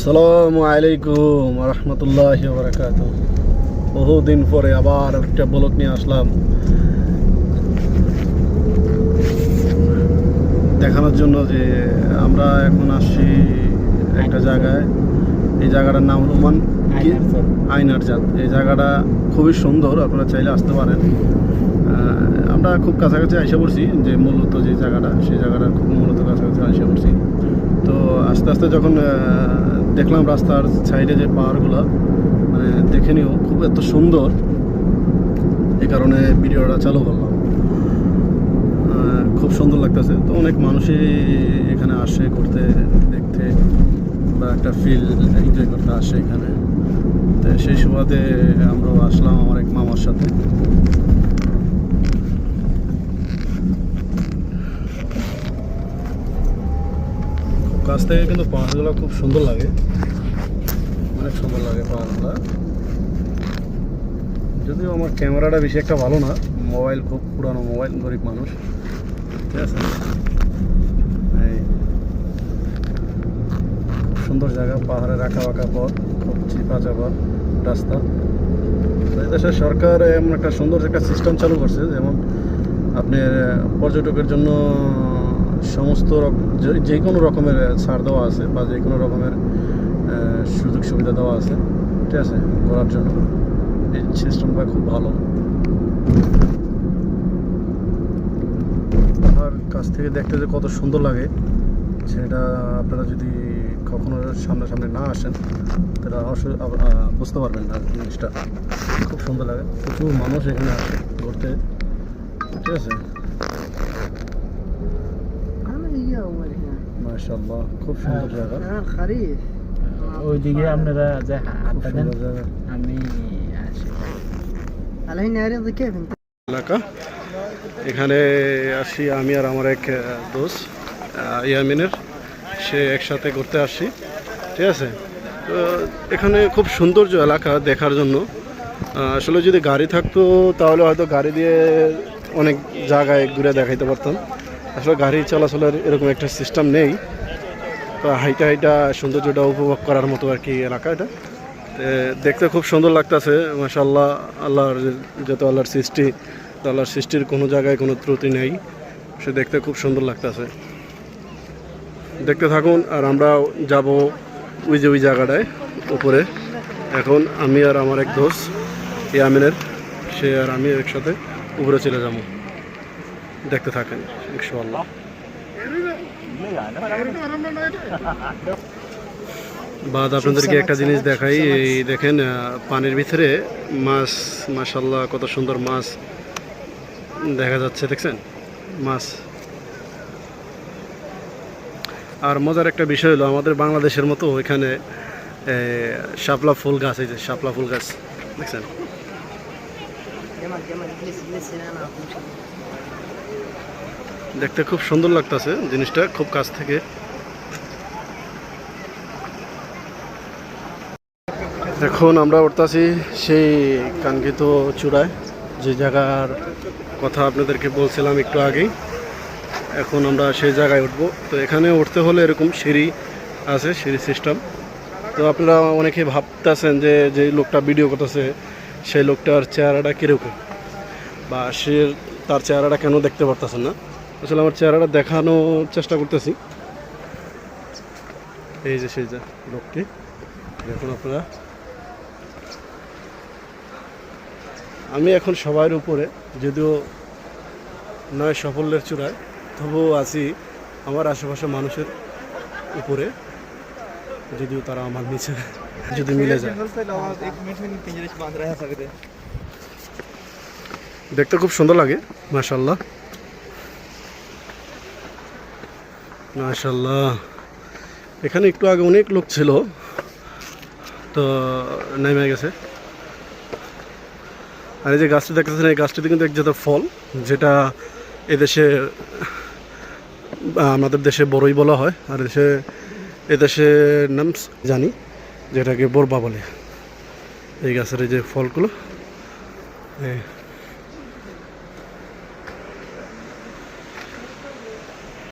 আসসালামু আলাইকুম রহমতুল্লাহি ওয়া বারাকাতুহু। বহুদিন পরে আবার একটা ব্লগ নিয়ে আসলাম দেখানোর জন্য যে আমরা এখন আসছি একটা জায়গায়। এই জায়গাটার নাম হলো আইনারজাত। এই জায়গাটা খুবই সুন্দর, আপনারা চাইলে আসতে পারেন। আমরা খুব কাছাকাছি এসে পড়ছি, যে মূলত যে জায়গাটা সেই জায়গাটার খুব মূলত কাছাকাছি এসে পড়ছি। তো আস্তে আস্তে যখন দেখলাম রাস্তার সাইডে যে পাহাড়গুলো, মানে দেখে নিও খুব এত সুন্দর, এই কারণে ভিডিওটা চালু করলাম। খুব সুন্দর লাগতেছে। তো অনেক মানুষই এখানে আসে ঘুরতে, দেখতে বা একটা ফিল এনজয় করতে আসে এখানে। তো সেই সুবাদে আমরাও আসলাম আমার এক মামার সাথে। কাছ থেকে কিন্তু পাহাড়গুলো খুব সুন্দর লাগে, অনেক সুন্দর লাগে পাহাড়গুলো। যদিও আমার ক্যামেরাটা বেশি একটা ভালো না, মোবাইল খুব পুরানো মোবাইল, গরিব মানুষ, ঠিক আছে। এই খুব সুন্দর জায়গা, পাহাড়ের আঁকা বাঁকা পথ, খুব চিপা চাপা রাস্তা। এই দেশের সরকার এমন একটা সুন্দর একটা সিস্টেম চালু করছে, যেমন আপনার পর্যটকের জন্য সমস্ত যে কোনো রকমের ছাড় দেওয়া আছে, বা যে কোনো রকমের সুযোগ সুবিধা দেওয়া আছে, ঠিক আছে, ঘোরার জন্য। এই সিস্টেমটা খুব ভালো। আর কাছ থেকে দেখতে যে কত সুন্দর লাগে, সেটা আপনারা যদি কখনো সামনে না আসেন তাহলে অবশ্যই বুঝতে পারবেন না জিনিসটা। খুব সুন্দর লাগে, প্রচুর মানুষ এখানে আসে ঘুরতে, ঠিক আছে। মাশাআল্লাহ, খুব সুন্দর জায়গা। ওইদিকে আপনারা আমি এলাকা এখানে আসি আমি আর আমার এক দোস্ত ইয়ামিনের, সে একসাথে ঘুরতে আসছি, ঠিক আছে। তো এখানে খুব সৌন্দর্য এলাকা দেখার জন্য। আসলে যদি গাড়ি থাকতো তাহলে হয়তো গাড়ি দিয়ে অনেক জায়গায় ঘুরে দেখাইতে পারতাম। আসলে গাড়ি চলাচলের এরকম একটা সিস্টেম নেই। তো হাইটা সৌন্দর্যটা উপভোগ করার মতো আর কি এলাকা এটা। দেখতে খুব সুন্দর লাগতেছে, মাশাআল্লাহ। আল্লাহর সৃষ্টি, আল্লাহর সৃষ্টির কোনো জায়গায় কোনো ত্রুটি নেই। সে দেখতে খুব সুন্দর লাগতেছে। দেখতে থাকুন, আর আমরা যাব ওই জায়গাটায় উপরে। এখন আমি আর আমার এক দোস্ত ইয়ামিনের, সে আর আমি একসাথে উপরে চলে যাব। দেখতে থাকেন ইনশাআল্লাহ। বাদ আপনাদেরকে একটা জিনিস দেখাই। এই দেখেন পানির ভিতরে মাছ, মাশাআল্লাহ কত সুন্দর মাছ দেখা যাচ্ছে, দেখছেন মাছ। আর মজার একটা বিষয় হলো, আমাদের বাংলাদেশের মতো এখানে শাপলা ফুল গাছ, এই যে শাপলা ফুল গাছ দেখছেন। দেখতে খুব সুন্দর লাগতেছে জিনিসটা, খুব কাছ থেকে। এখন আমরা উঠতেছি সেই কাঙ্ক্ষিত চূড়ায়, যে জায়গার কথা আপনাদেরকে বলছিলাম একটু আগেই। এখন আমরা সেই জায়গায় উঠবো। তো এখানে উঠতে হলে এরকম সিঁড়ি আছে, সিঁড়ি সিস্টেম। তো আপনারা অনেকে ভাবতেছেন যে যেই লোকটা ভিডিও করতেছে সেই লোকটার চেহারাটা কীরকম, বা সে তার চেহারাটা কেন দেখতে পারতেছেন না। আসলে আমার চেহারাটা দেখানোর চেষ্টা করতেছি। এই যে সেই যে লোকটি, দেখুন আপনারা। আমি এখন সবার উপরে, যদিও নয় সাফল্যের চূড়ায়, তবুও আছি আমার আশেপাশে মানুষের উপরে, যদিও তারা আমার নিচে যদি মিলে যায়। দেখতে খুব সুন্দর লাগে, মাশাআল্লাহ মাশাআল্লাহ। এখানে একটু আগে অনেক লোক ছিল, তো নেমে গেছে। আর এই যে গাছটি দেখতেছেন, এই গাছটিতে কিন্তু এক জাতের ফল, যেটা এদেশে আমাদের দেশে বড়ই বলা হয়, আর এদেশে নাম জানি যেটাকে বরবা বলে। এই গাছের এই যে ফলগুলো,